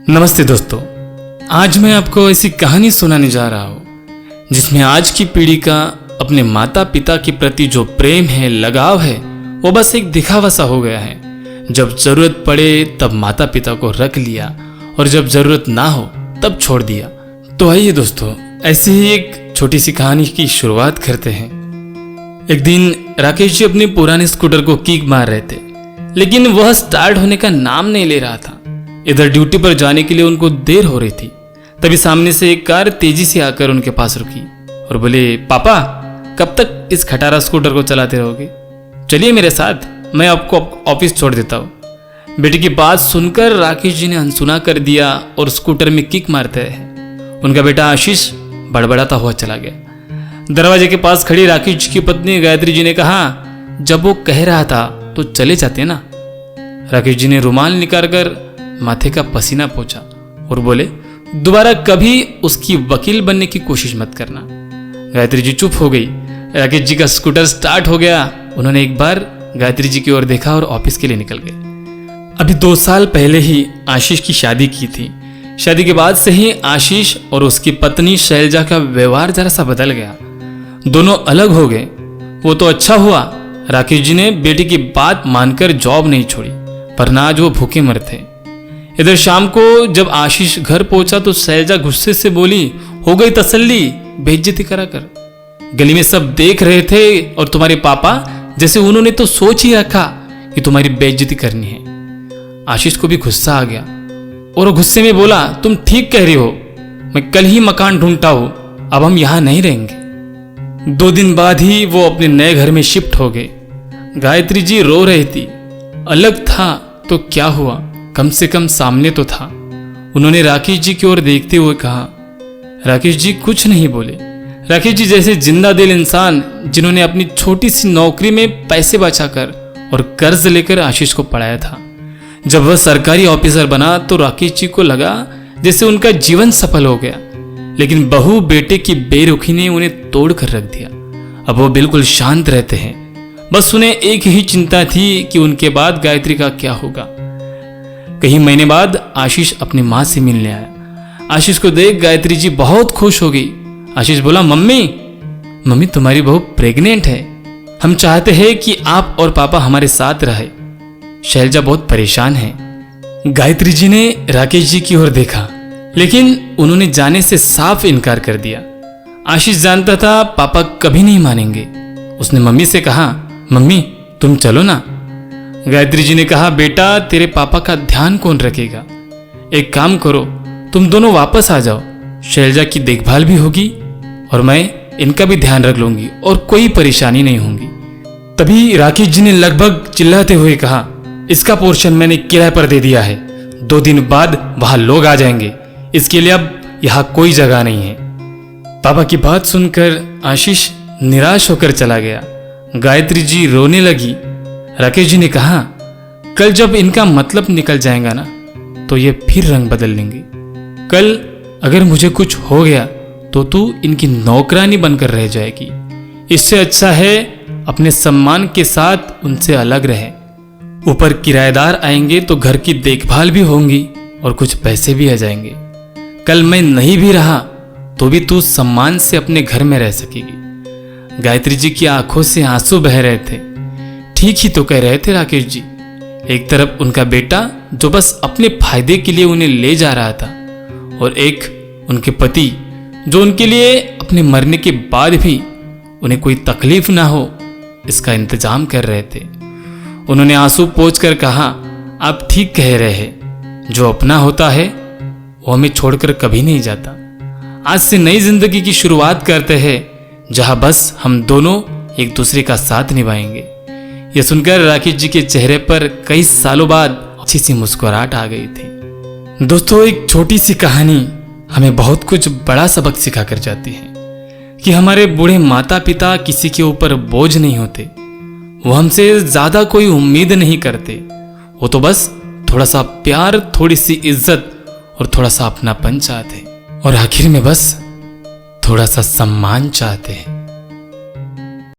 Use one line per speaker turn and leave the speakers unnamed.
नमस्ते दोस्तों, आज मैं आपको ऐसी कहानी सुनाने जा रहा हूँ जिसमें आज की पीढ़ी का अपने माता पिता के प्रति जो प्रेम है, लगाव है, वो बस एक दिखावा सा हो गया है। जब जरूरत पड़े तब माता पिता को रख लिया और जब जरूरत ना हो तब छोड़ दिया। तो आइए दोस्तों, ऐसे ही एक छोटी सी कहानी की शुरुआत करते हैं। एक दिन राकेश जी अपने पुराने स्कूटर को किक मार रहे थे, लेकिन वह स्टार्ट होने का नाम नहीं ले रहा था। इधर ड्यूटी पर जाने के लिए उनको देर हो रही थी। तभी सामने से एक कार तेजी से आकर उनके पास रुकी और बोले, पापा कब तक इस खटारा स्कूटर को चलाते रहोगे? चलिए मेरे साथ, मैं आपको ऑफिस छोड़ देता हूँ। बेटे की बात सुनकर राकेश जी ने अनसुना कर दिया और स्कूटर में किक मारते रहे। उनका बेटा आशीष बड़बड़ाता हुआ चला गया। दरवाजे के पास खड़ी राकेश जी की पत्नी गायत्री जी ने कहा, जब वो कह रहा था तो चले जाते ना। राकेश जी ने रुमाल निकालकर माथे का पसीना पोंछा और बोले, दोबारा कभी उसकी वकील बनने की कोशिश मत करना। गायत्री जी चुप हो गई। राकेश जी का स्कूटर स्टार्ट हो गया। उन्होंने एक बार गायत्री जी की ओर देखा और ऑफिस के लिए निकल गए। अभी 2 साल पहले ही आशीष की शादी की थी। शादी के बाद से ही आशीष और उसकी पत्नी शैलजा का व्यवहार जरा सा बदल गया। दोनों अलग हो गए। वो तो अच्छा हुआ राकेश जी ने बेटी की बात मानकर जॉब नहीं छोड़ी, वरना आज वो भूखे मरते। इधर शाम को जब आशीष घर पहुंचा तो शैलजा गुस्से से बोली, हो गई तसल्ली बेइज्जती करा कर। गली में सब देख रहे थे और तुम्हारे पापा जैसे उन्होंने तो सोच ही रखा कि तुम्हारी बेइज्जती करनी है। आशीष को भी गुस्सा आ गया और वो गुस्से में बोला, तुम ठीक कह रही हो, मैं कल ही मकान ढूंढता हूं, अब हम यहां नहीं रहेंगे। 2 दिन बाद ही वो अपने नए घर में शिफ्ट हो गए। गायत्री जी रो रही थी। अलग था तो क्या हुआ, कम से कम सामने तो था। उन्होंने राकेश जी की ओर देखते हुए कहा। राकेश जी कुछ नहीं बोले। राकेश जी जैसे जिंदा दिल इंसान जिन्होंने अपनी छोटी सी नौकरी में पैसे बचाकर और कर्ज लेकर आशीष को पढ़ाया था। जब वह सरकारी ऑफिसर बना तो राकेश जी को लगा जैसे उनका जीवन सफल हो गया, लेकिन बहू बेटे की बेरुखी ने उन्हें तोड़ कर रख दिया। अब वो बिल्कुल शांत रहते हैं। बस उन्हें एक ही चिंता थी कि उनके बाद गायत्री का क्या होगा। कई महीने बाद आशीष अपनी माँ से मिलने आया। आशीष को देख गायत्री जी बहुत खुश हो गई। आशीष बोला, मम्मी तुम्हारी बहू प्रेग्नेंट है। हम चाहते हैं कि आप और पापा हमारे साथ रहे। शैलजा बहुत परेशान है। गायत्री जी ने राकेश जी की ओर देखा, लेकिन उन्होंने जाने से साफ इनकार कर दिया। आशीष जानता था पापा कभी नहीं मानेंगे। उसने मम्मी से कहा, मम्मी तुम चलो ना। गायत्री जी ने कहा, बेटा तेरे पापा का ध्यान कौन रखेगा? एक काम करो, तुम दोनों वापस आ जाओ। शैलजा की देखभाल भी होगी और मैं इनका भी ध्यान रख लूंगी और कोई परेशानी नहीं होगी। तभी राकेश जी ने लगभग चिल्लाते हुए कहा, इसका पोर्शन मैंने किराए पर दे दिया है। 2 दिन बाद वहां लोग आ जाएंगे, इसके लिए अब यहां कोई जगह नहीं है। पापा की बात सुनकर आशीष निराश होकर चला गया। गायत्री जी रोने लगी। राकेश जी ने कहा, कल जब इनका मतलब निकल जाएगा ना तो ये फिर रंग बदल लेंगे। कल अगर मुझे कुछ हो गया तो तू इनकी नौकरानी बनकर रह जाएगी। इससे अच्छा है अपने सम्मान के साथ उनसे अलग रहे। ऊपर किराएदार आएंगे तो घर की देखभाल भी होंगी और कुछ पैसे भी आ जाएंगे। कल मैं नहीं भी रहा तो भी तू सम्मान से अपने घर में रह सकेगी। गायत्री जी की आंखों से आंसू बह रहे थे। ठीक ही तो कह रहे थे राकेश जी। एक तरफ उनका बेटा जो बस अपने फायदे के लिए उन्हें ले जा रहा था, और एक उनके पति जो उनके लिए अपने मरने के बाद भी उन्हें कोई तकलीफ ना हो इसका इंतजाम कर रहे थे। उन्होंने आंसू पोंछकर कहा, आप ठीक कह रहे हैं, जो अपना होता है वो हमें छोड़कर कभी नहीं जाता। आज से नई जिंदगी की शुरुआत करते हैं जहां बस हम दोनों एक दूसरे का साथ निभाएंगे। यह सुनकर राकेश जी के चेहरे पर कई सालों बाद अच्छी सी मुस्कुराहट आ गई थी। दोस्तों, एक छोटी सी कहानी हमें बहुत कुछ बड़ा सबक सिखा कर जाती है कि हमारे बूढ़े माता पिता किसी के ऊपर बोझ नहीं होते। वो हमसे ज्यादा कोई उम्मीद नहीं करते। वो तो बस थोड़ा सा प्यार, थोड़ी सी इज्जत और थोड़ा सा अपनापन चाहते, और आखिर में बस थोड़ा सा सम्मान चाहते हैं।